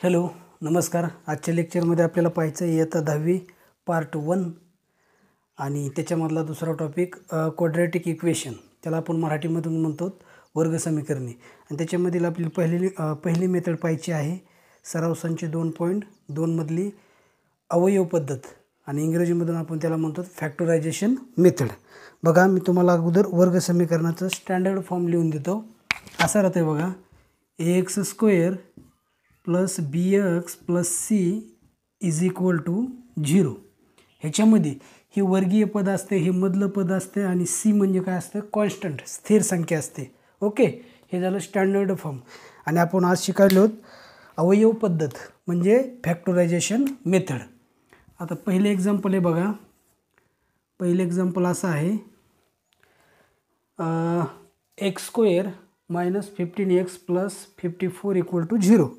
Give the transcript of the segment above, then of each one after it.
Hello नमस्कार। आजच्या लेक्चरमध्ये आपल्याला पाहायचं आहे इयत्ता 10वी पार्ट 1 आणि त्याच्यामधला दुसरा टॉपिक क्वाड्रॅटिक इक्वेशन, त्याला आपण मराठीमधून म्हणतो वर्ग समीकरणे। आणि त्याच्यामधील आपली पहिली मेथड पाहायची आहे सराव संच 2.2 मधली अवयव पद्धत, आणि इंग्रजीमधून आपण त्याला म्हणतो फॅक्टरायझेशन मेथड। बघा, मी तुम्हाला अगोदर वर्ग समीकरणाचं स्टँडर्ड फॉर्म लिहून देतो। असा राहते बघा, ax² plus bx plus c is equal to 0। ह्याच्यामध्ये ही वर्गीय पद असते, हे मधलं पद असते, आणि c म्हणजे काय असते, कॉन्स्टंट स्थिर संख्या असते। ओके, हे झालं स्टँडर्ड फॉर्म। आणि आपण आज शिकायलो अवयव पद्धत म्हणजे फॅक्टरायझेशन मेथड। आता पहिले एक्झाम्पल आहे बघा, पहिले एक्झाम्पल असं आहे x² minus 15x plus 54 equal to 0।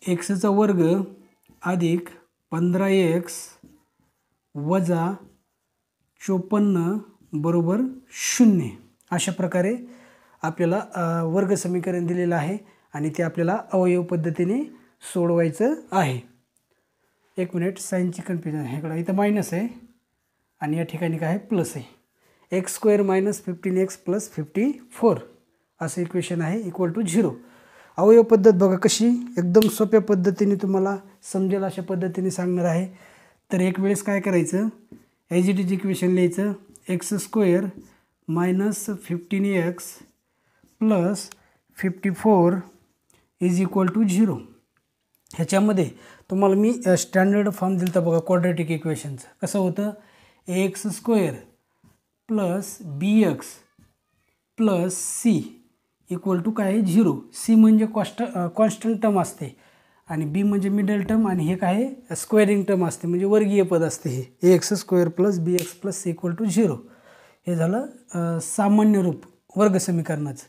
एक्सचा वर्ग अधिक 15x वजा 54 बरोबर 0, अशा प्रकारे आपल्याला वर्ग समीकरण दिलेलं आहे आणि ते आपल्याला अवयव पद्धतीने सोडवायचं आहे। एक मिनिट, साईनची कन्फ्युजन आहे, इकडं इथं मायनस आहे आणि या ठिकाणी काय आहे, प्लस आहे। x² मायनस 15x प्लस 54 असं इक्वेशन आहे इक्वल टू 0। अवयव पद्धत बघा कशी एकदम सोप्या पद्धतीने तुम्हाला समजेल अशा पद्धतीने सांगणार आहे। तर एक वेळेस काय करायचं, ॲज इट इज इक्वेशन लिहायचं, x² minus 15x plus 54 is equal to 0। ह्याच्यामध्ये तुम्हाला मी स्टँडर्ड फॉर्म दिलं तर बघा क्वाड्रॅटिक इक्वेशनचं कसं होतं, ax² plus bx plus c equal to काय आहे, 0। सी म्हणजे कॉन्स्टंट टर्म असते आणि बी म्हणजे मिडल टर्म, आणि हे काय आहे, स्क्वेअरिंग टर्म असते म्हणजे वर्गीय पद असते। हे ax² plus bx plus c equal to 0 हे झालं सामान्य रूप वर्ग समीकरणाचं।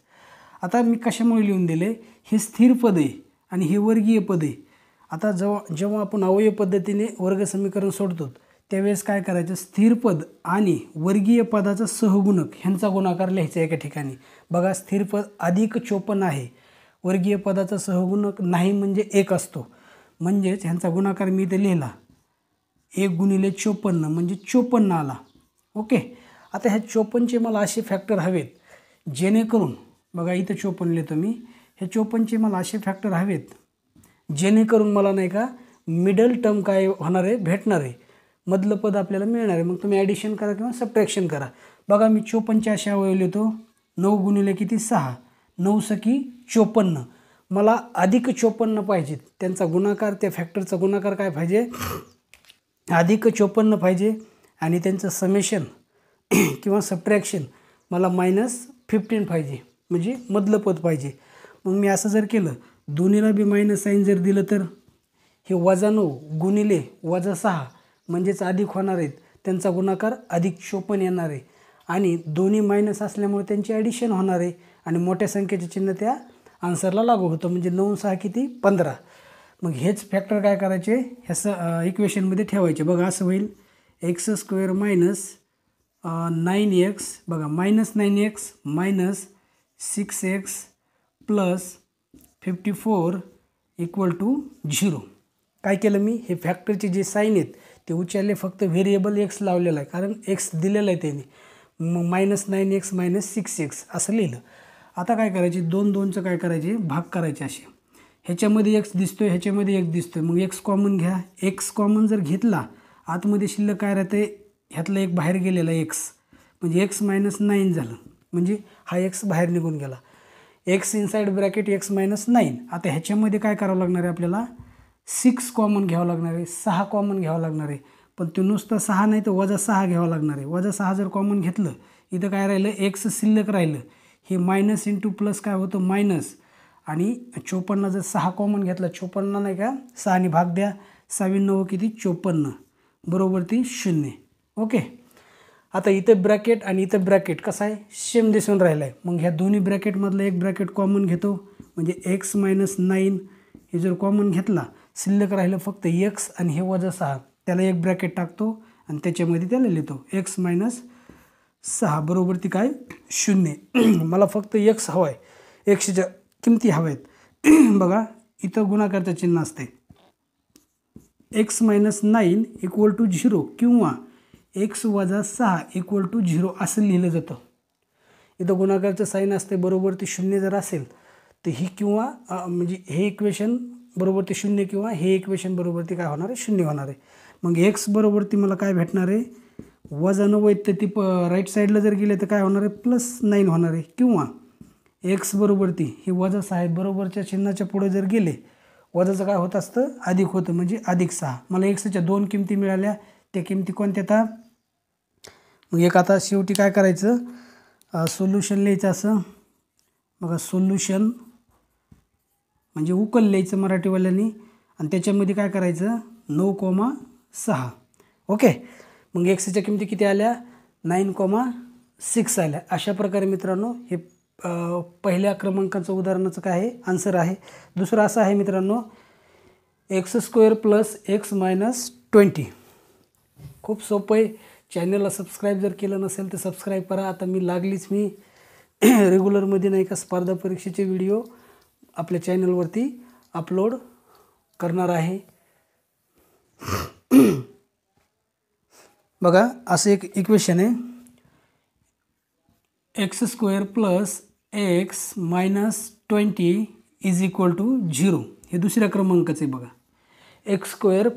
आता मी कशामुळे लिहून दिले, हे स्थिर पद आहे आणि हे वर्गीय पद आहे। आता जेव्हा आपण अवयव पद्धतीने वर्ग समीकरण सोडतो त्यावेळेस काय करायचं, स्थिर पद आणि वर्गीय पदाचा सहगुणक ह्यांचा गुणाकार लिहायचा एका ठिकाणी। बघा, स्थिर पद अधिक 54 आहे, वर्गीय पदाचा सहगुणक नाही म्हणजे 1 असतो, म्हणजेच ह्यांचा गुणाकार मी इथे लिहिला 1 गुणिले 54 म्हणजे 54 आला। ओके, आता ह्या 54चे मला असे फॅक्टर हवेत जेणेकरून, बघा इथं 54 लिहितो मी, हे 54चे मला असे फॅक्टर हवेत जेणेकरून मला नाही का मिडल टर्म काय होणार आहे, भेटणार आहे, मधलं पद आपल्याला मिळणार आहे। मग तुम्ही ॲडिशन करा किंवा सबट्रॅक्शन करा। बघा, मी 54चे असे अवयव लिहितो, 9 गुणिले किती 6, 9 सकी 54, मला अधिक 54 पाहिजेत, त्यांचा गुणाकार, त्या फॅक्टरचा गुणाकार काय पाहिजे, अधिक 54 पाहिजे, आणि त्यांचं समेशन किंवा सबट्रॅक्शन मला -15 पाहिजे, म्हणजे मधलं पद पाहिजे। मग मी असं जर केलं, दोन्हीला बी मायनस साईन जर दिलं तर हे -9 गुणिले -6 म्हणजेच अधिक होणार आहेत, त्यांचा गुणाकार अधिक 54 येणार आहे, आणि दोन्ही मायनस असल्यामुळे त्यांची ॲडिशन होणार आहे, आणि मोठ्या संख्येचे चिन्ह त्या आन्सरला लागू होतं, म्हणजे 9 6 किती 15। मग हेच फॅक्टर काय करायचे, ह्या इक्वेशनमध्ये ठेवायचे। बघा असं होईल, x² मायनस 9x, बघा -9x minus 6x plus 54 equal to 0। काय केलं मी, हे फॅक्टरचे जे साईन आहेत ते उचलले, फक्त व्हेरिएबल x लावलेला आहे कारण x दिलेला आहे त्याने, मग -9x मायनस 6x असं लिहिलं। आता काय करायचे, 2 2चं काय करायचे, भाग करायचे असे, ह्याच्यामध्ये x दिसतोय, ह्याच्यामध्ये x दिसतोय, मग x कॉमन घ्या। x कॉमन जर घेतला, आतमध्ये शिल्लक काय राहते, ह्यातलं एक बाहेर गेलेला x, म्हणजे x मायनस 9 झालं, म्हणजे हा x बाहेर निघून गेला, x inside bracket x minus 9। आता ह्याच्यामध्ये काय करावं लागणार आहे, आपल्याला 6 कॉमन घ्यावं लागणार आहे, 6 कॉमन घ्यावं लागणार आहे, पण ते नुसतं 6 नाही तर -6 घ्यावं लागणार आहे। -6 जर कॉमन घेतलं, इथं काय राहिलं, x शिल्लक राहिलं, हे मायनस इंटू प्लस काय होतं, मायनस, आणि 54 जर 6 कॉमन घेतला, 54 नाही का 6 ने भाग द्या, 6 9 किती 54 बरोबर ती 0। ओके, आता इथं ब्रॅकेट आणि इथं ब्रॅकेट कसं आहे, सेम दिसून राहिलं आहे, मग ह्या दोन्ही ब्रॅकेटमधलं एक ब्रॅकेट कॉमन घेतो, म्हणजे x मायनस 9 हे जर कॉमन घेतला, शिल्लक राहिलं फक्त x आणि हे -6, त्याला एक ब्रॅकेट टाकतो आणि त्याच्यामध्ये त्याला लिहितो x मायनस 6 बरोबर ती काय 0। मला फक्त x हवा आहे, xच्या किमती हव्या आहेत, बघा इथं गुणाकारचं चिन्ह असते x - 9 = 0 किंवा x - 6 = 0 असं लिहिलं जातं. इथं गुणाकारचं साईन असते बरोबर ते 0 जर असेल तर ही किंवा म्हणजे हे इक्वेशन बरोबर ते 0 किंवा हे इक्वेशन बरोबर ते काय होणार आहे 0 होणार आहे. मग x बरोबर ती मला काय भेटणार आहे -9 तर ती राईट साईडला जर गेले तर काय होणार आहे +9 होणार आहे किंवा x बरोबर ती हे -6 आहे बरोबरच्या चिन्हाच्या पुढे जर गेले वजाचं काय होत असतं अधिक होतं म्हणजे +6. मला xच्या 2 किमती मिळाल्या त्या किमती कोणत्या आता मग एक आता शेवटी काय करायचं सोल्युशन लिहायचं असं बघा सोल्युशन म्हणजे उकल लिहायचं मराठीवाल्यांनी आणि त्याच्यामध्ये काय करायचं 9,6 ओके. मग xच्या किमती किती आल्या 9,6 आल्या. अशा प्रकारे मित्रांनो हे पहिल्या क्रमांकाचं उदाहरणाचं काय आहे आन्सर आहे. दुसरं असं आहे मित्रांनो x² + x - 20. खूप सोपं आहे. चॅनलला सबस्क्राईब जर केलं नसेल तर सबस्क्राईब करा. आता मी रेग्युलरमध्ये नाही का स्पर्धा परीक्षेचे व्हिडिओ आपल्या चॅनलवरती अपलोड करणार आहे. बघा असं एक इक्वेशन आहे x² + x - 20 = 0. हे दुसऱ्या क्रमांकाचं आहे बघा x²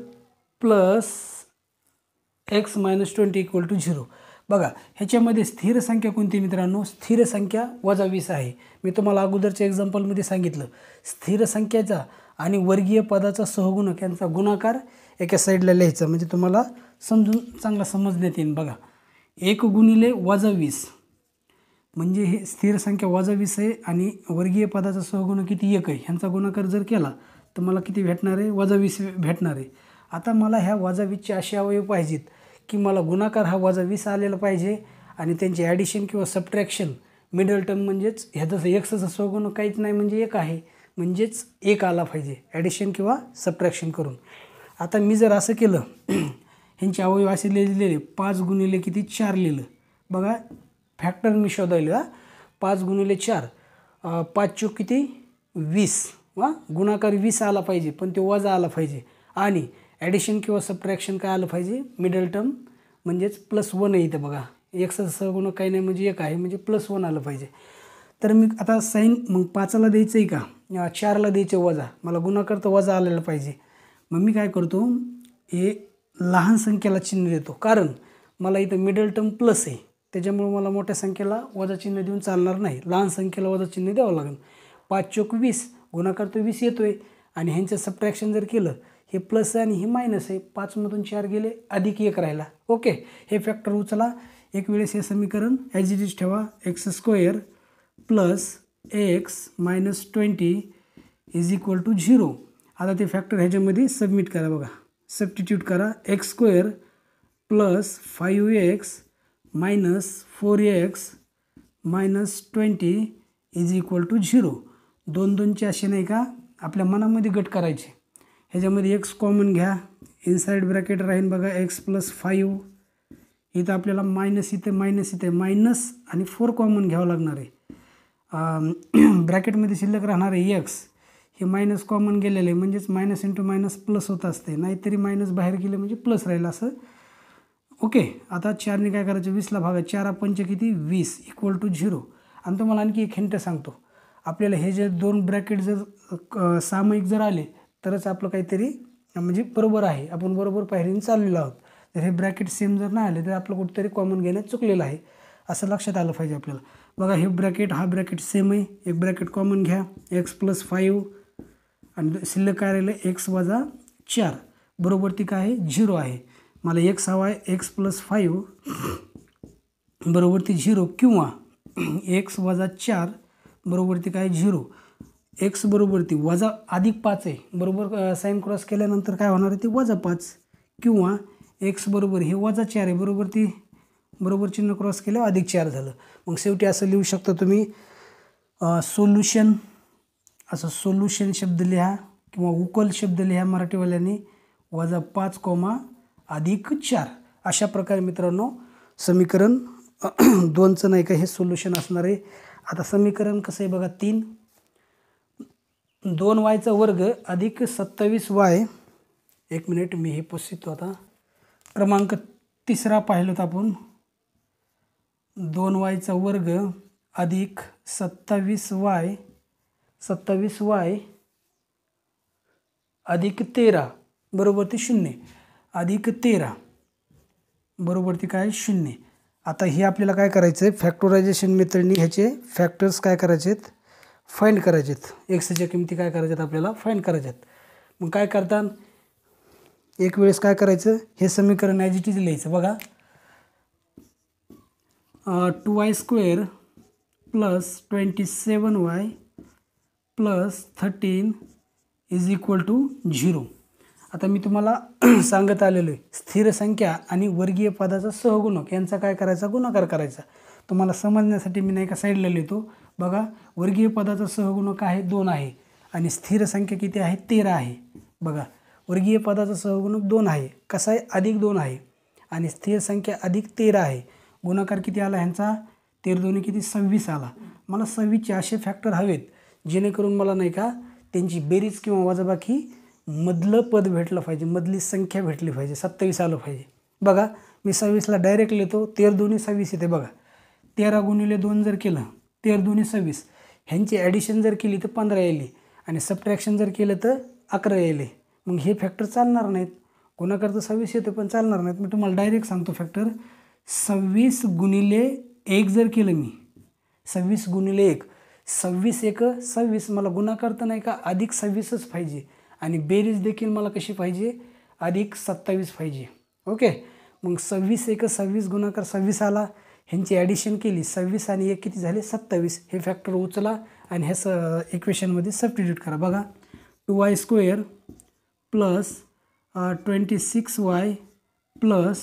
+ x - 20 = 0. बघा ह्याच्यामध्ये स्थिर संख्या कोणती मित्रांनो स्थिर संख्या -20 आहे. मी तुम्हाला अगोदरच्या एक्झाम्पलमध्ये सांगितलं स्थिर संख्येचा आणि वर्गीय पदाचा सहगुणक यांचा गुणाकार एका साईडला लिहायचा म्हणजे तुम्हाला समजून चांगला समजण्यात येईल. बघा 1 × -20 म्हणजे हे स्थिर संख्या -20 आहे आणि वर्गीय पदाचा सहगुणक किती 1 आहे. ह्यांचा गुणाकार जर केला तर मला किती भेटणार आहे -20 भेटणार आहे. आता मला ह्या -20चे असे अवयव पाहिजेत की मला गुणाकार हा -20 आलेला पाहिजे आणि त्यांचे ॲडिशन किंवा सबट्रॅक्शन मिडल टर्म म्हणजेच ह्याचं एक्सचं सहगुणक काहीच नाही म्हणजे 1 आहे म्हणजेच 1 आला पाहिजे ॲडिशन किंवा सबट्रॅक्शन करून. आता मी जर असं केलं ह्यांचे अवयव असे लिहिलेले 5 × किती 4 लिहिलं. बघा फॅक्टर मी शोधायला 5 × 4 5 × किती 20 गुणाकार 20 आला पाहिजे पण ते वजा आला पाहिजे आणि ॲडिशन किंवा सबट्रॅक्शन काय आलं पाहिजे मिडल टर्म म्हणजेच +1 आहे इथं बघा एक्सचा सहगुणक काही नाही म्हणजे 1 आहे म्हणजे +1 आलं पाहिजे. तर मी आता साईन मग 5ला द्यायचं आहे का 4ला द्यायचं वजा मला गुणाकार तर वजा आलेला पाहिजे. मग मी काय करतो हे लहान संख्येला चिन्ह देतो कारण मला इथं मिडल टर्म प्लस आहे त्याच्यामुळे मला मोठ्या संख्येला वजा चिन्ह देऊन चालणार नाही लहान संख्येला वजा चिन्ह द्यावं लागेल. 5 × 20 गुणाकार तो 20 येतो आहे आणि ह्यांचं सबट्रॅक्शन जर केलं हे प्लस आहे आणि हे मायनस आहे 5 मधून 4 गेले अधिक 1 राहिला. ओके हे फॅक्टर उचला एक वेळेस हे समीकरण ॲज इट इज ठेवा x² + x - 20 = 0. आता ते फॅक्टर ह्याच्यामध्ये सबमिट करा बघा सबस्टिट्यूट करा x² + 5x - 4x - 20 = 0. 2 2चे असे नाही का आपल्या मनामध्ये गट करायचे ह्याच्यामध्ये x कॉमन घ्या इनसाइड ब्रॅकेट राहील बघा x + 5 इथं आपल्याला मायनस इथे मायनस आणि 4 कॉमन घ्यावं लागणार आहे. ब्रॅकेटमध्ये शिल्लक राहणार आहे x हे मायनस कॉमन गेलेलं आहे म्हणजेच मायनस × मायनस प्लस होत असते नाहीतरी मायनस बाहेर गेले म्हणजे प्लस राहील असं. ओके आता 4ने काय करायचं 20ला भागा 4 × 5 किती 20 = 0. आणि तुम्हाला आणखी एक हिंट सांगतो आपल्याला हे जे 2 ब्रॅकेट जर सामायिक जर आले तरच आपलं काहीतरी म्हणजे बरोबर आहे आपण बरोबर पायरीने चाललेलो आहोत. तर हे ब्रॅकेट सेम जर नाही आले तर आपलं कुठेतरी कॉमन घेण्यात चुकलेलं आहे असं लक्षात आलं पाहिजे आपल्याला. बघा हे ब्रॅकेट हा ब्रॅकेट सेम आहे एक ब्रॅकेट कॉमन घ्या x + 5 आणि शिल्लक काय राहिलं x - 4 बरोबर ती काय आहे 0 आहे. मला x हवा आहे x + 5 बरोबर ती 0 किंवा x - 4 बरोबर ती काय 0. x बरोबर ती वजा अधिक 5 आहे बरोबर साईन क्रॉस केल्यानंतर काय होणार आहे ते -5 किंवा x बरोबर हे -4 आहे बरोबर ती बरोबर चिन्ह क्रॉस केल्यावर +4 झालं. मग शेवटी असं लिहू शकता तुम्ही सोल्युशन असं सोल्युशन शब्द लिहा किंवा उकल शब्द लिहा मराठीवाल्यांनी -5, +4 अशा प्रकारे मित्रांनो समीकरण 2चं नाही का हे सोल्युशन असणार आहे. आता समीकरण कसं आहे बघा 3 2y वर्ग अधिक 27y, एक मिनिट मी हे पुसतो आता, क्रमांक तिसरा पाहिलं तर आपण 2y वर्ग अधिक 27y अधिक 13 बरोबर ती 0 अधिक 13 बरोबर ती काय 0. आता हे आपल्याला काय करायचं आहे, फॅक्टरायझेशन मेथडनी ह्याचे फॅक्टर्स काय करायचे आहेत, फाइंड करायचे आहेत. एक्सच्या किमती काय करायच्यात आपल्याला फाइंड करायच्यात. मग काय करतात, एक वेळेस काय करायचं, हे समीकरण ॲज इट इज लिहायचं. बघा 2y² plus 27y plus 13 is equal to 0. आता मी तुम्हाला सांगत आलेलो आहे, स्थिर संख्या आणि वर्गीय पदाचा सहगुणक यांचा काय करायचा, गुणाकार करायचा. तुम्हाला समजण्यासाठी मी नाही का साईडला लिहितो. बघा वर्गीय पदाचा सहगुणक आहे 2 आहे आणि स्थिर संख्या किती आहे 13 आहे. बघा वर्गीय पदाचा सहगुणक 2 आहे, कसा आहे अधिक 2 आहे आणि स्थिर संख्या अधिक 13 आहे. गुणाकार किती आला ह्यांचा, 13 दोन्ही किती 26 आला. मला 26चे असे फॅक्टर हवेत जेणेकरून मला नाही का त्यांची बेरीज किंवा वजाबाकी मधलं पद भेटलं पाहिजे, मधली संख्या भेटली पाहिजे, 27 आलं पाहिजे. बघा मी 26ला डायरेक्ट लिहितो, 13 दोन्ही 26 येते. बघा 13 गुणिले 2 जर केलं 13 दोन्ही 26, ह्यांची ॲडिशन जर केली तर 15 येईल आणि सबट्रॅक्शन जर केलं तर 11 येईल. मग हे फॅक्टर चालणार नाहीत. गुणाकार तर 26 येते पण चालणार नाहीत. मी तुम्हाला डायरेक्ट सांगतो फॅक्टर 26 गुणिले 1 जर केलं मी, 26 गुणिले 1, 26 1 26, मला गुणाकार तर नाही का अधिक 26च पाहिजे आणि बेरीज देखील मला कशी पाहिजे, अधिक 27 पाहिजे. ओके, मग 26 1 26 गुणाकार 26 आला, ह्यांची ॲडिशन केली 26 आणि 1 किती झाले 27. हे फॅक्टर उचला आणि ह्या इक्वेशनमध्ये सबस्टिट्यूट करा. बघा 2y² plus 26y plus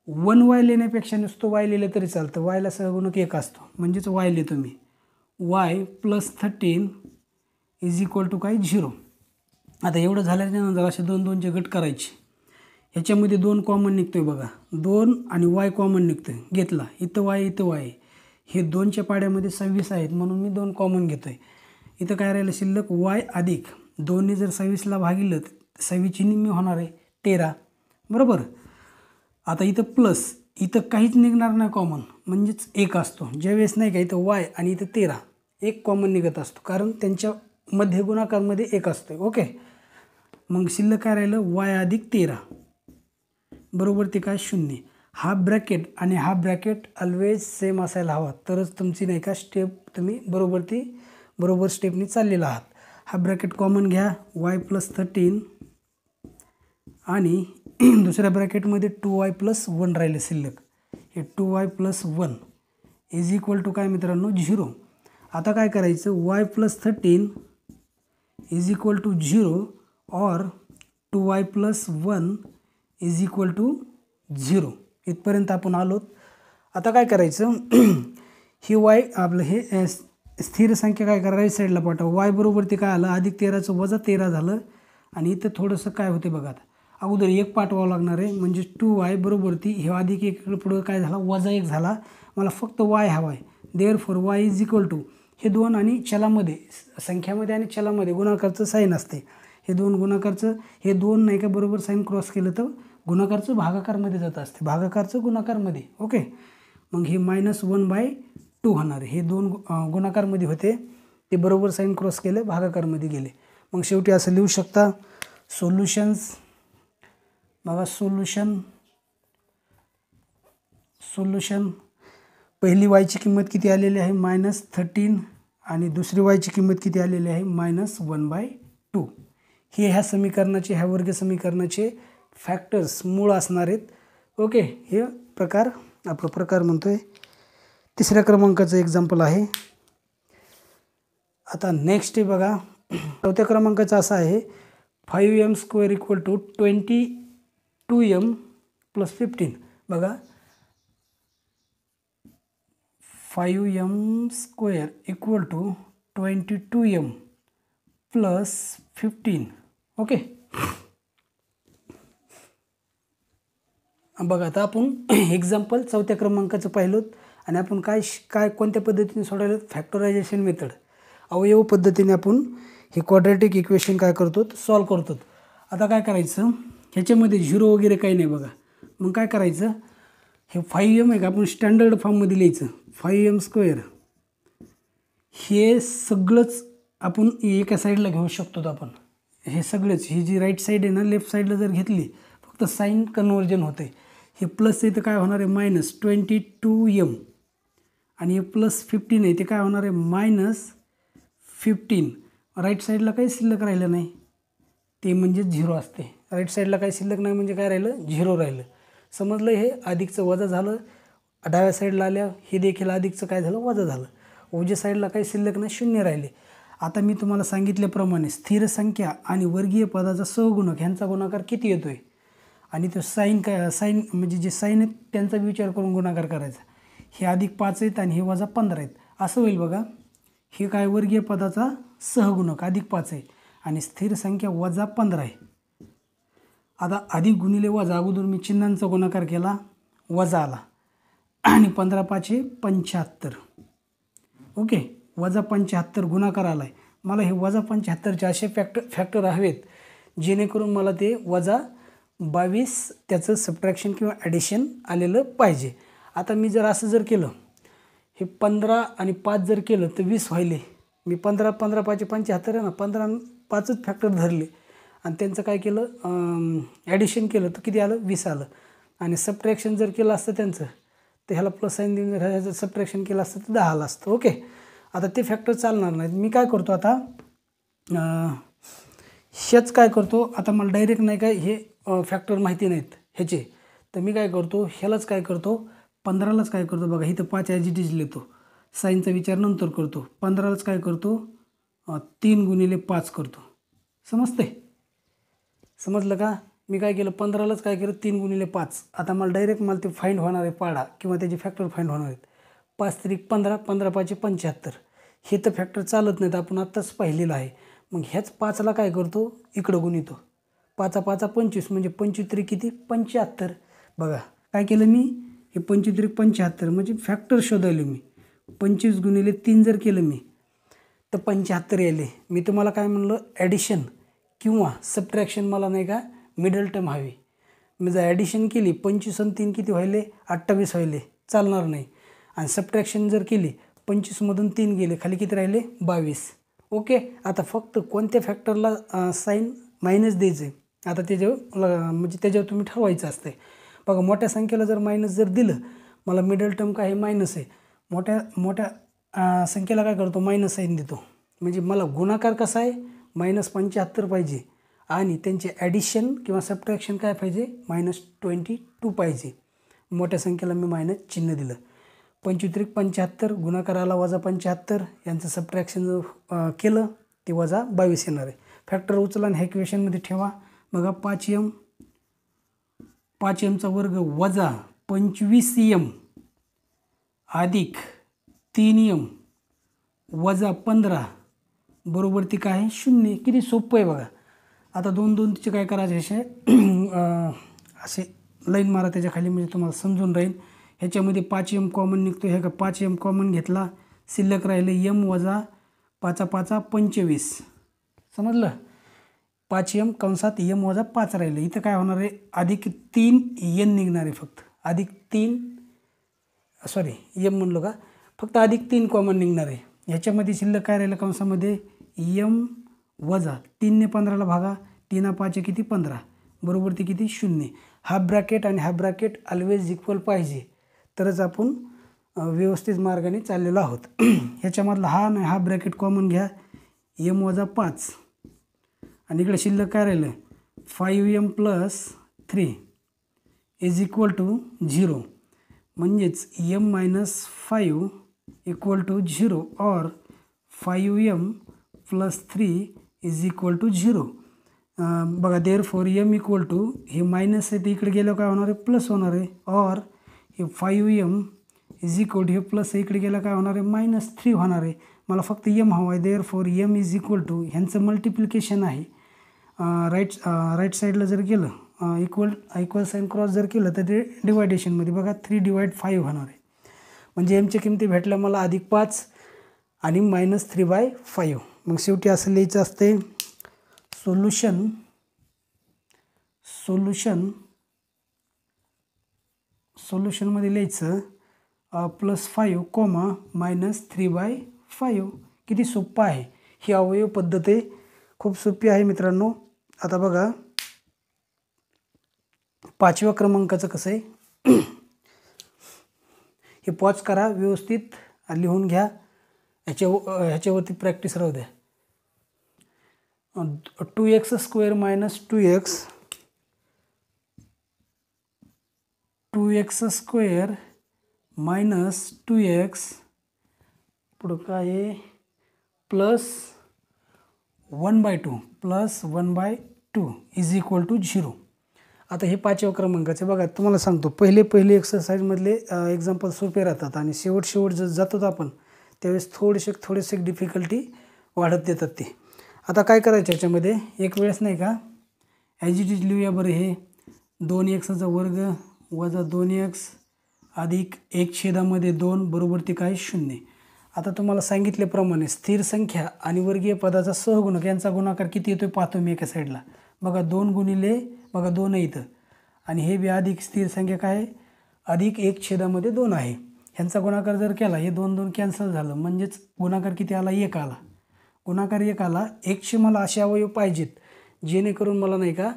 1y लिहिण्यापेक्षा नुसतं y लिहिलं तरी चालतं. yला सहगुणक 1 असतो म्हणजेच y लिहितो मी. y plus 13 is equal to काय 0. आता एवढं झाल्याच्यानंतर असे 2 2चे गट करायचे. ह्याच्यामध्ये 2 कॉमन निघतो आहे. बघा 2 आणि y कॉमन निघतो आहे, घेतला. इथं y इथं y, हे 2च्या पाड्यामध्ये 26 आहेत म्हणून मी 2 कॉमन घेतो आहे. इथं काय राहिलं शिल्लक, y अधिक 2ने जर 26ला भागिलं तर 26ची निम्मी होणार आहे 13 बरोबर. आता इथं प्लस, इथं काहीच निघणार नाही कॉमन म्हणजेच 1 असतो. ज्यावेळेस नाही का इथं y आणि इथं 13 1 कॉमन निघत असतो कारण त्यांच्या मध्ये गुणाकारमध्ये 1 असतो. ओके, मग शिल्लक काय राहिलं y अधिक 13 बरोबर ते काय 0. हा ब्रॅकेट आणि हा ब्रॅकेट ऑलवेज सेम असायला हवा तरच तुमची नाही का स्टेप तुम्ही बरोबर स्टेपनी चाललेला आहात. हा ब्रॅकेट कॉमन घ्या, y प्लस 13 आणि दुसऱ्या ब्रॅकेटमध्ये 2y प्लस 1 राहिले शिल्लक. हे 2y plus 1 is equal to काय मित्रांनो 0. आता काय करायचं, y plus 13 is equal to 0 और 2y plus 1 is equal to 0. इथपर्यंत आपण आलोत. आता काय करायचं, ही y आपलं हे स्थिर संख्या काय करा राईट साईडला पाठवा. y बरोबर ते काय आलं अधिक 13चं वजा 13 झालं आणि इथं थोडंसं काय होते बघा. आता अगोदर 1 पाठवावं लागणार आहे म्हणजे 2y बरोबर ती हे अधिक 1 पुढं काय झाला वजा 1 झाला. मला फक्त y हवा आहे. Therefore y is equal to हे 2 आणि चलामध्ये संख्यामध्ये आणि चलामध्ये गुणाकारचं साईन असते. हे 2 गुणाकारचं हे 2 नाही का बरोबर साईन क्रॉस केलं तर गुणाकारचं भागाकारमध्ये जात असते, भागाकारचं गुणाकारमध्ये. ओके, मग हे -1/2 होणार. हे 2 गुणाकारमध्ये होते ते बरोबर साईन क्रॉस केलं भागाकारमध्ये गेले. मग शेवटी असं लिहू शकता सोल्युशन्स. बघा सोल्युशन पहिली y ची किंमत किती आलेली आहे -13 आणि दुसरी y ची किंमत किती आलेली आहे -1/2. हे ह्या समीकरणाचे ह्या वर्ग समीकरणाचे फॅक्टर्स मूळ असणार आहेत. ओके, हे आपला प्रकार म्हणतोय. तिसऱ्या क्रमांकाचं एक्झाम्पल आहे. आता नेक्स्ट आहे बघा, चौथ्या क्रमांकाचं असं आहे 5m² equal to 22m plus 15. बघा 5m² equal to 22m plus 15. Okay, बघा आता आपण एक्झाम्पल चौथ्या क्रमांकाचं पाहिलोत आणि आपण काय कोणत्या पद्धतीने सोडवलं, फॅक्टरायझेशन मेथड अवयव पद्धतीने आपण हे क्वाड्रॅटिक इक्वेशन काय करतो सॉल्व करतो. आता काय करायचं, ह्याच्यामध्ये झिरो वगैरे काही नाही बघा. मग काय करायचं, हे 5m आहे का आपण स्टँडर्ड फॉर्ममध्ये लिहायचं. 5m². हे सगळंच आपण एका साईडला घेऊ शकतो आपण. हे सगळंच, ही जी राईट साईड आहे ना, लेफ्ट साईडला जर घेतली फक्त साईन कन्व्हर्जन होतं आहे. हे प्लस आहे तर काय होणार आहे -22m, आणि हे +15 आहे ते काय होणार आहे -15. राईट साईडला काही शिल्लक राहिलं नाही, ते म्हणजे झिरो असते. राईट साईडला काही शिल्लक नाही म्हणजे काय राहिलं, झिरो राहिलं. समजलं. हे अधिकचं वजा झालं, डाव्या साईडला आल्या हे देखील अधिकचं काय झालं, वजा झालं. उजव्या साईडला काही शिल्लक नाही, शून्य राहिले. आता मी तुम्हाला सांगितल्याप्रमाणे स्थिर संख्या आणि वर्गीय पदाचा सहगुणक ह्यांचा गुणाकार किती येतो आहे, आणि तो साईन म्हणजे जे साईन आहेत त्यांचा विचार करून गुणाकार करायचा. हे +5 आहेत आणि हे -15 आहेत असं होईल बघा. हे काय वर्गीय पदाचा सहगुणक +5 आहे आणि स्थिर संख्या -15 आहे. आता अधिक गुणिले वजा, अगोदर मी चिन्हांचा गुणाकार केला, वजा आला आणि 15×5 = 75. ओके, -75 गुणाकार आला आहे. मला हे -75चे असे फॅक्टर हवेत जेणेकरून मला ते -22 त्याचं सबट्रॅक्शन किंवा ॲडिशन आलेलं पाहिजे. आता मी जर असं जर केलं, हे 15 आणि 5 जर केलं तर 20 व्हायले. मी 15×5 = 75 आहे ना, 15 आणि 5च फॅक्टर धरले आणि त्यांचं काय केलं, ॲडिशन केलं तर किती आलं, 20 आलं. आणि सबट्रॅक्शन जर केलं असतं त्यांचं तर ह्याला प्लस साईन देऊन ह्याचं सबट्रॅक्शन केलं असतं तर 10 आलं असतं. ओके, आता ते फॅक्टर चालणार नाहीत. मी काय करतो आता, हेच काय करतो आता, मला डायरेक्ट नाही काय हे फॅक्टर माहिती नाहीत ह्याचे, तर मी काय करतो, ह्यालाच काय करतो, 15लाच काय करतो बघा, इथं 5 ॲज इट इज लिहितो, साईनचा विचार नंतर करतो. 15लाच काय करतो, 3×5 करतो. समजलं का? मी काय केलं, 15लाच काय केलं, 3×5. आता मला ते फाईंड होणार आहे पाडा किंवा त्याचे फॅक्टर फाईंड होणार आहेत. 5×3 = 15, 15×5 = 75. हे तर फॅक्टर चालत नाहीत, आपण आत्ताच पाहिलेलं आहे. मग ह्याच 5ला काय करतो, इकडं गुणितो. 5×5 = 25 म्हणजे 25×3 किती, 75. बघा काय केलं मी, हे 25×3 = 75 म्हणजे फॅक्टर शोधायलो मी. 25×3 जर केलं मी तर 75 यायले. मी तुम्हाला काय म्हणलं, ॲडिशन किंवा सबट्रॅक्शन मला नाही का मिडल टर्म हवी. मी जर ॲडिशन केली 25 आणि 3 किती व्हायले, 28 व्हायले, चालणार नाही. आणि सबट्रॅक्शन जर केली 25मधून 3 गेले, खाली किती राहिले, 22. ओके, आता फक्त कोणत्या फॅक्टरला साईन मायनस द्यायचं आहे आता त्याच्यावर, म्हणजे त्याच्यावर तुम्ही ठरवायचं असतं. बघा मोठ्या संख्येला जर मायनस जर दिलं, मला मिडल टर्म काय आहे, मायनस आहे. मोठ्या संख्येला काय करतो, मायनस साईन देतो. म्हणजे मला गुणाकार कसा आहे, -75 पाहिजे आणि त्यांचे ॲडिशन किंवा सबट्रॅक्शन काय पाहिजे, -22 पाहिजे. मोठ्या संख्येला मी मायनस चिन्ह दिलं. 25×3 = 75, गुणाकाराला -75, यांचं सबट्रॅक्शन केलं ते -22 येणार आहे. फॅक्टर उचला आणि ह्या इक्वेशनमध्ये ठेवा. बघा 5m चा वर्ग वजा 25m अधिक 3m वजा 15 बरोबर ती काय आहे, 0. किती सोपं आहे बघा. आता 2 तिचे काय करायचे, असे लाईन मारा त्याच्या खाली म्हणजे तुम्हाला समजून राहील. ह्याच्यामध्ये 5m कॉमन निघतो, हे का 5m कॉमन घेतला, शिल्लक राहिले m वजा 5×5 = 25. समजलं. 5m कंसात m वजा 5 राहिले. इथं काय होणार आहे, +3n निघणार आहे फक्त. m म्हणलो का, फक्त +3 कॉमन निघणार आहे. ह्याच्यामध्ये शिल्लक काय राहिलं कंसामध्ये, m वजा 3 ने 15ला भागा, 3×5 किती, 15 बरोबर ती किती, 0. हाफ ब्रॅकेट आणि हाफ ब्रॅकेट ऑलवेज इक्वल पाहिजे, तरच आपण व्यवस्थित मार्गाने चाललेलो आहोत. ह्याच्यामधला हा नाही, हाफ ब्रॅकेट कॉमन घ्या, m वजा 5 आणि इकडे शिल्लक काय राहिलं, 5m + 3 = 0. म्हणजेच m - 5 = 0 और 5m + 3 = 0. बघा देअरफॉर m = हे मायनस आहे, ते इकडे गेल्यावर काय होणार आहे, प्लस होणार आहे. और हे 5m = हे प्लस आहे, इकडे गेलं काय होणार आहे, -3 होणार आहे. मला फक्त m हवा आहे. देअरफॉर m = ह्यांचं मल्टिप्लिकेशन आहे. राईट साईडला जर केलं इक्वल साईन क्रॉस जर केलं तर ते डिवायडेशनमध्ये बघा 3/5 होणार आहे. म्हणजे mच्या किमती भेटल्या मला +5 आणि -3/5. मग शेवटी असं लिहायचं असते सोल्युशनमध्ये लिहायचं +5 -3/5. किती सोपं आहे ही अवयव पद्धत आहे, खूप सोपी आहे मित्रांनो. आता बघा 5व्या क्रमांकाचं कसं आहे हे पॉज करा, व्यवस्थित लिहून घ्या, ह्याच्यावरती प्रॅक्टिस राहू द्या. 2x² - 2x² - 2x पुढं काय आहे +1/2 = 0. आता हे 5व्या क्रमांकाचे बघा, तुम्हाला सांगतो पहिले एक्सरसाइजमधले एक्झाम्पल सोपे राहतात आणि शेवट जातो आपण त्यावेळेस थोडेसे डिफिकल्टी वाढत देतात ते. आता काय करायचं याच्यामध्ये एक वेळेस नाही का ॲज इट इज लिहूया बरं. हे 2x² - 2x अधिक 1/2 बरोबर ते काय 0. आता तुम्हाला सांगितल्याप्रमाणे स्थिर संख्या आणि वर्गीय पदाचा सहगुणक यांचा गुणाकार किती येतोय पाहतो मी एका साईडला. बघा 2 गुणिले बघा 2 आहे इथं आणि हे बी अधिक स्थिर संख्या काय आहे अधिक 1/2 आहे. ह्यांचा गुणाकार जर केला हे 2 कॅन्सल झालं म्हणजेच गुणाकार किती आला 1 आला. गुणाकार 1 आला. 1चे मला असे अवयव पाहिजेत जेणेकरून मला नाही का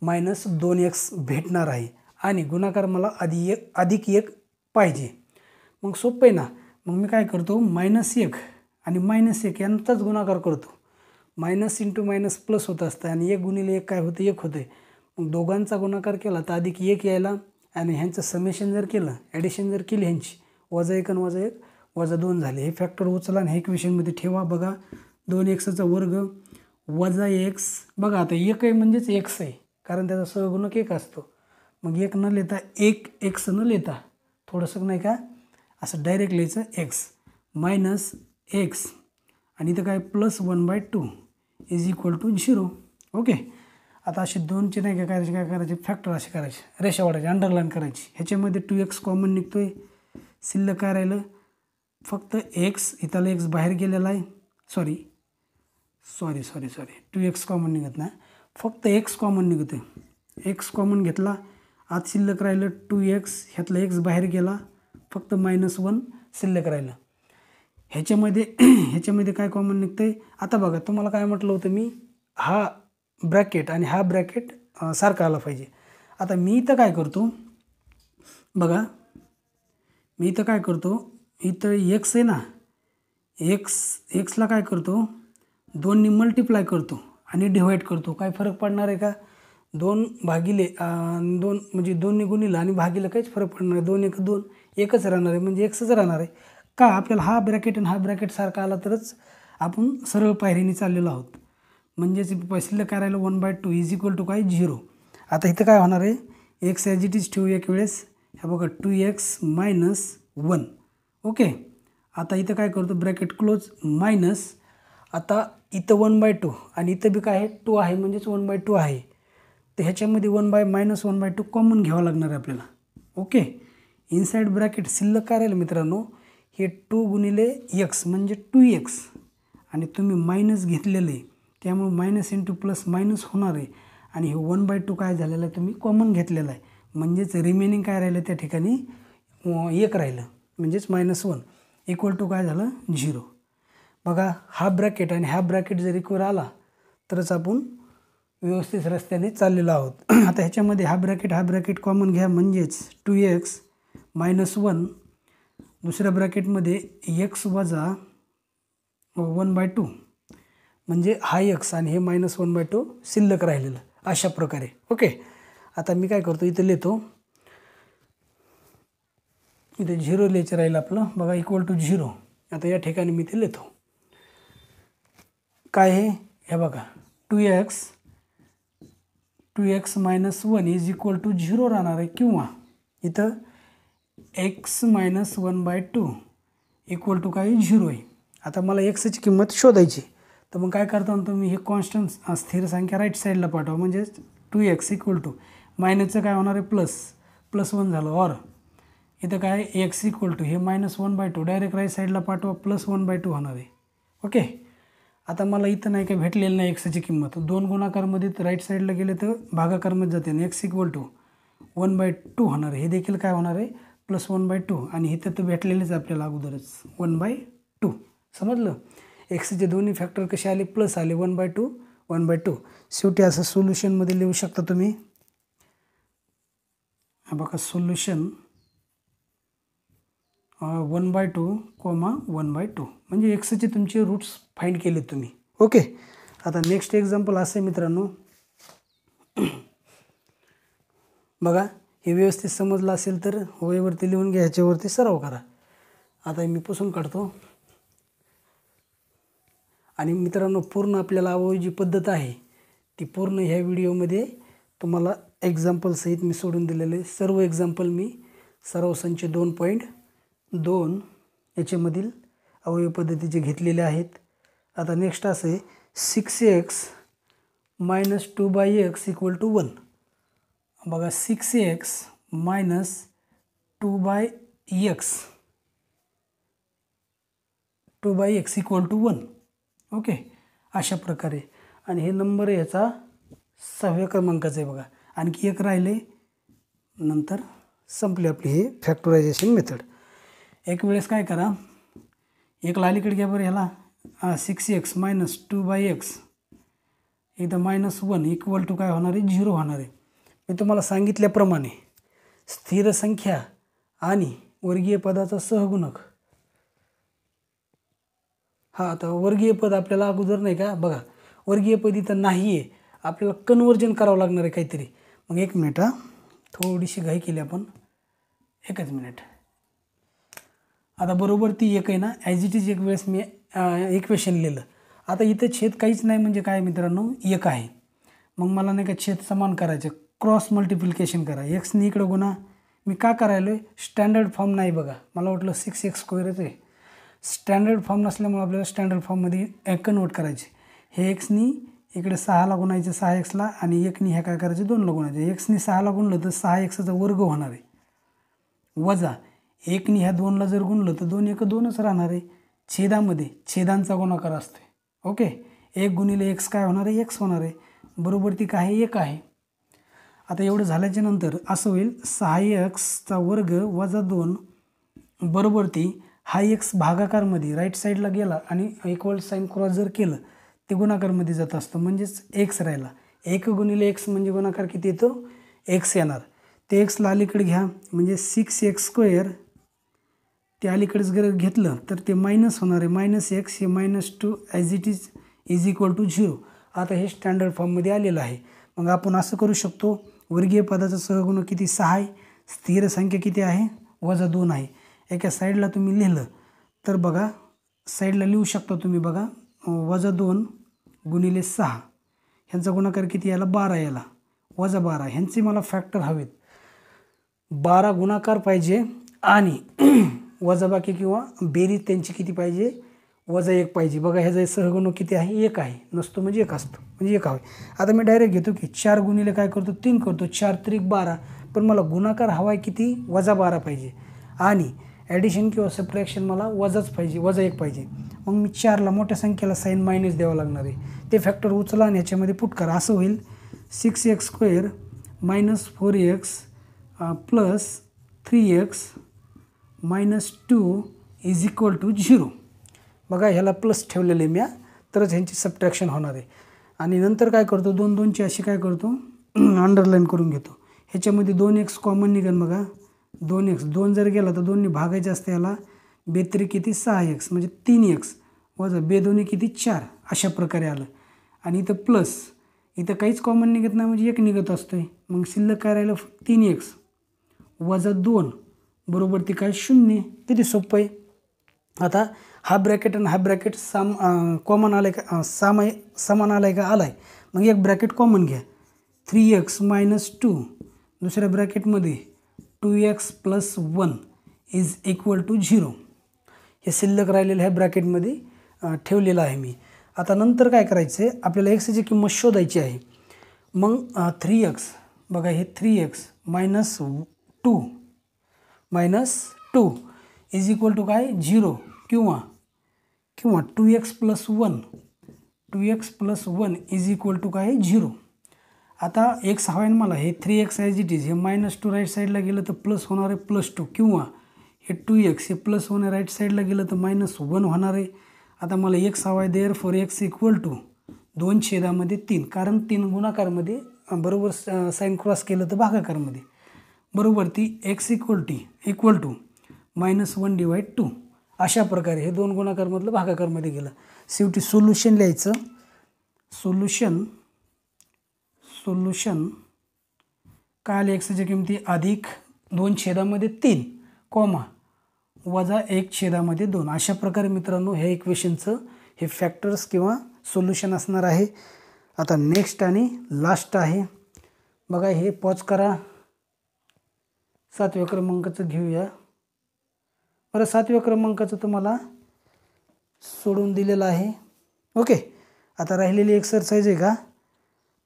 -2x भेटणार आहे आणि गुणाकार मला अधिक 1 पाहिजे. मग सोपं आहे ना. मग मी काय करतो -1 आणि -1 यांचाच गुणाकार करतो. मायनस इंटू मायनस प्लस होत असतं आणि 1 गुणिले 1 काय होतं 1 होतं. मग दोघांचा गुणाकार केला तर अधिक 1 यायला आणि ह्यांचं समेशन जर केलं ॲडिशन जर केली ह्यांची -1 आणि -1 -2 झाले. हे फॅक्टर उचला आणि हे इक्वेशनमध्ये ठेवा. बघा 2x² -x बघा आता 1 आहे म्हणजेच x आहे कारण त्याचा सहगुणक 1 असतो. मग 1 न लिहिता 1x न लिहिता थोडंसं नाही का असं डायरेक्ट लिहायचं x -x आणि इथं काय +1/2 = 0. ओके. आता असे 2चे नाही काय करायचे फॅक्टर असे करायचे रेषा वाढायची अंडरलाईन करायची. ह्याच्यामध्ये 2x कॉमन निघतोय. शिल्लक काय राहिलं फक्त x. इथला x बाहेर गेलेला आहे. सॉरी 2x कॉमन निघत नाही फक्त x कॉमन निघतोय. x कॉमन घेतला आत शिल्लक राहिलं 2x. ह्यातला x बाहेर गेला फक्त -1 शिल्लक राहिलं. ह्याच्यामध्ये काय कॉमन निघतंय. आता बघा तुम्हाला काय म्हटलं होतं मी हा ब्रॅकेट आणि हा ब्रॅकेट सारखा आला पाहिजे. आता मी इथं काय करतो बघा इथं x आहे ना एक्सला काय करतो 2ने मल्टिप्लाय करतो आणि डिवाईड करतो. काय फरक पडणार आहे का 2 भागिले 2 म्हणजे 2ने गुणिलं आणि भागिलं काहीच फरक पडणार नाही. 2 1 2 एकच राहणार आहे म्हणजे xच राहणार आहे. का आपल्याला हा ब्रॅकेट आणि हा ब्रॅकेट सारखा आला तरच आपण सरळ पायरीने चाललेलो आहोत. म्हणजेच शिल्लक काय राहिलं 1/2 = काय 0. आता इथं काय होणार आहे x ॲज इट इज ठेवू एक वेळेस. ह्या बघा 2x - 1. ओके. आता इथं काय करतो ब्रॅकेट क्लोज मायनस. आता इथं 1/2 आणि इथं बी काय आहे 2 आहे म्हणजेच 1/2 आहे. तर ह्याच्यामध्ये -1/2 कॉमन घ्यावं लागणार आहे आपल्याला. ओके. इनसाईड ब्रॅकेट शिल्लक काय राहिलं मित्रांनो हे 2 गुणिले x म्हणजे 2x आणि तुम्ही मायनस घेतलेलं आहे त्यामुळे मायनस इंटू प्लस मायनस होणार आहे आणि हे 1/2 काय झालेलं आहे तुम्ही कॉमन घेतलेलं आहे म्हणजेच रिमेनिंग काय राहिलं त्या ठिकाणी 1 राहिलं म्हणजेच -1 = काय झालं 0. बघा हा ब्रॅकेट आणि हा ब्रॅकेट जर इक्वल आला तरच आपण व्यवस्थित रस्त्याने चाललेलो आहोत. आता ह्याच्यामध्ये हा ब्रॅकेट कॉमन घ्या म्हणजेच 2x - 1. दुसऱ्या ब्रॅकेटमध्ये x - 1/2 म्हणजे हा x आणि हे -1/2 शिल्लक राहिलेलं अशा प्रकारे. ओके. आता मी काय करतो इथं लिहितो इथे 0 लिहायचं राहिलं आपलं बघा =0. आता या ठिकाणी मी ते लिहितो काय आहे हे बघा 2x - 1 = 0 राहणार आहे किंवा इथं x - 1/2 = काय 0 आहे. आता मला xची किंमत शोधायची तर मग काय करता तुम्ही हे कॉन्स्टंट स्थिर संख्या राईट साईडला पाठवा म्हणजे 2x = मायनसचं काय होणार आहे +1 झालं और इथं काय x = हे -1/2 डायरेक्ट राईट साईडला पाठवा +1/2 होणार आहे. ओके. आता मला इथं नाही काय भेटलेलं नाही एक्सची किंमत. 2 गुणाकारमध्ये राईट साईडला गेले तर भागाकारमध्ये जाते आणि एक्स इक्वल टू 1/2 होणार आहे. हे देखील काय होणार आहे +1/2 आणि इथं तर भेटलेलेच आपल्याला अगोदरच 1/2. समजलं. एक्सचे दोन्ही फॅक्टर कसे आले प्लस आले 1/2 1/2. शेवटी असं सोल्युशनमध्ये लिहू शकता तुम्ही. बघा सोल्युशन 1/2, 1/2 म्हणजे एक्सचे तुमचे रूट्स फाइंड केले तुम्ही. ओके. आता नेक्स्ट एक्झाम्पल असं आहे मित्रांनो. बघा हे व्यवस्थित समजलं असेल तर वहीवरती लिहून घ्या, ह्याच्यावरती सराव करा. आता मी पुसून काढतो. आणि मित्रांनो पूर्ण आपल्याला अवयवी जी पद्धत आहे ती पूर्ण ह्या व्हिडिओमध्ये तुम्हाला एक्झाम्पलसहित मी सोडून दिलेले. सर्व एक्झाम्पल मी सराव संच 2.2 याच्यामधील अवयवी पद्धतीचे घेतलेले आहेत. आता नेक्स्ट असं आहे 6x - 2/x = 1. बघा 6x - 2/x = 1. ओके. अशा प्रकारे. आणि हे नंबर ह्याचा 6व्या क्रमांकाचा आहे. बघा आणखी एक राहिले, नंतर संपली आपली हे फॅक्टरायझेशन मेथड. एक वेळेस काय करा, एक अलीकडे घ्या बरं. ह्याला 6x - 2/x इथं -1 = काय होणार आहे 0 होणार आहे. मी तुम्हाला सांगितल्याप्रमाणे स्थिर संख्या आणि वर्गीय पदाचा सहगुणक. आता वर्गीय पद आपल्याला अगोदर नाही का, बघा वर्गीय पद इथं नाही आहे, आपल्याला कन्वर्जन करावं लागणार आहे काहीतरी. मग 1 मिनिट, थोडीशी घाई केली आपण, 1च मिनिट. आता बरोबर ती 1 आहे ना, ॲज इट इज एक वेळेस मी इक्वेशन लिहिलं. आता इथं छेद काहीच नाही म्हणजे काय मित्रांनो 1 आहे. मग मला नाही का छेद समान करायचे, क्रॉस मल्टिप्लिकेशन करा. एक्सनी इकडं गुणा. मी का करायलो आहे, स्टँडर्ड फॉर्म नाही. बघा मला वाटलं 6x² आहे. स्टँडर्ड फॉर्म नसल्यामुळे आपल्याला स्टँडर्ड फॉर्ममध्ये कन्वर्ट करायचे. हे एक्सनी इकडे 6ला गुणायचे 6xला आणि 1नी ह्या काय करायचे 2ला गुणायचे. एक्सनी 6ला गुणलं तर 6xचा वर्ग होणार आहे, वजा 1नी ह्या 2ला जर गुणलं तर 2 1 2च राहणार आहे. छेदामध्ये छेदांचा गुणाकार असतो. ओके. 1 × x काय होणार आहे x होणार आहे. बरोबर ती काय आहे 1 आहे. आता एवढं झाल्याच्या नंतर असं होईल 6x² - 2 बरोबर ती हा x भागाकारमध्ये राईट साईडला गेला आणि इक्वल साईन क्रॉस जर केलं ते गुणाकारमध्ये जात असतं, म्हणजेच x राहिला. 1 × x म्हणजे गुणाकार किती येतो x येणार. ते xला अलीकडे घ्या म्हणजे 6x² ते अलीकडेच जर घेतलं तर ते मायनस होणार आहे. -x हे -2 ॲज इट इज = 0. आता हे स्टँडर्ड फॉर्ममध्ये आलेलं आहे. मग आपण असं करू शकतो, वर्गीय पदाचा सहगुणक किती 6 आहे, स्थिर संख्या किती आहे -2 आहे. एका साईडला तुम्ही लिहिलं तर बघा साईडला लिहू शकता तुम्ही. बघा -2 × 6 ह्यांचा गुणाकार किती याला 12 याला -12. ह्यांचे मला फॅक्टर हवेत. 12 गुणाकार पाहिजे आणि वजाबाकी किंवा बेरीज त्यांची किती पाहिजे -1 पाहिजे. बघा ह्याचा सहगुणक किती आहे 1 आहे. नसतो म्हणजे 1 असतो म्हणजे 1 हवे. आता मी डायरेक्ट घेतो की 4 × काय करतो 3 करतो. 4 × 3 = 12. पण मला गुणाकार हवा आहे किती -12 पाहिजे आणि ॲडिशन किंवा सबट्रॅक्शन मला वजाच पाहिजे, -1 पाहिजे. मग मी 4ला मोठ्या संख्येला साईन मायनस द्यावं लागणार आहे. ते फॅक्टर उचला आणि ह्याच्यामध्ये पुट करा. असं होईल 6x² - 4x + 3x - 2 = 0. बघा ह्याला प्लस ठेवलेले मी, तरच ह्यांची सबट्रॅक्शन होणार आहे. आणि नंतर काय करतो 2 2ची अशी काय करतो अंडरलाईन करून घेतो. ह्याच्यामध्ये 2x कॉमन निघेल. बघा 2x 2 जर गेला तर 2नी भागायचे असते याला. 2 किती 6x म्हणजे 3x वजा 2 किती 4. अशा प्रकारे आलं. आणि इथं प्लस, इथं काहीच कॉमन निघत नाही म्हणजे 1 निघत असतोय. मग शिल्लक काय राहिलं 3x वजा 2 बरोबर ती काय 0. किती सोपं आहे. आता हा ब्रॅकेट आणि हा ब्रॅकेट कॉमन आला आहे का समान आला आहे का आला आहे. मग एक ब्रॅकेट कॉमन घ्या 3x - 2 दुसऱ्या ब्रॅकेटमध्ये 2x + 1 = 0. हे शिल्लक राहिलेलं ह्या ब्रॅकेटमध्ये ठेवलेलं आहे मी. आता नंतर काय करायचं आहे आपल्याला एक्सची किंमत शोधायची आहे. मग 3x बघा हे 3x - 2 = काय 0 किंवा 2x + 1 2x + 1 = काय आहे 0. आता x हवा आहे मला, हे 3x ॲज इट इज, हे -2 राईट साईडला गेलं तर प्लस होणार आहे +2, किंवा हे 2x हे प्लस होणार राईट साईडला गेलं तर -1 होणार आहे. आता मला x हवा आहे, देअरफॉर x = 2/3, कारण 3 गुणाकारमध्ये बरोबर साईन क्रॉस केलं तर भागाकारमध्ये बरोबर ती x = -1/2. अशा प्रकारे हे 2 गुणाकारमधलं भागाकारमध्ये गेलं. शेवटी सोल्युशन लिहायचं. सोल्युशन काय आले, एक्सच्या किमती अधिक 2/3 कॉमा वजा 1/2. अशा प्रकारे मित्रांनो ह्या इक्वेशनचं हे फॅक्टर्स किंवा सोल्युशन असणार आहे. आता नेक्स्ट आणि लास्ट आहे बघा, हे पॉज करा. 7व्या क्रमांकाचं घेऊया. बरं, 7व्या क्रमांकाचं तुम्हाला सोडून दिलेलं आहे. ओके, आता राहिलेली एक्सरसाइज आहे का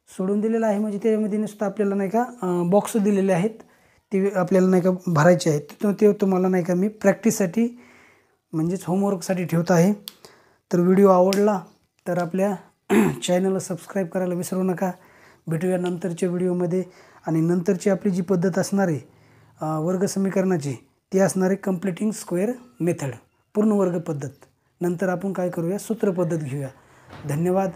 सोडून दिलेलं आहे, म्हणजे त्यामध्ये नुसतं आपल्याला नाही का बॉक्स दिलेले आहेत, ते आपल्याला नाही का भरायचे आहेत. ते तुम्हाला नाही का मी प्रॅक्टिससाठी म्हणजेच होमवर्कसाठी ठेवत आहे. तर व्हिडिओ आवडला तर आपल्या चॅनलला सबस्क्राईब करायला विसरू नका. भेटूया नंतरच्या व्हिडिओमध्ये. आणि नंतरची आपली जी पद्धत असणार आहे वर्ग समीकरणाची, ती असणार आहे कम्प्लिटिंग स्क्वेअर मेथड, पूर्ण वर्ग पद्धत. नंतर आपण काय करूया, सूत्र पद्धत घेऊया. धन्यवाद.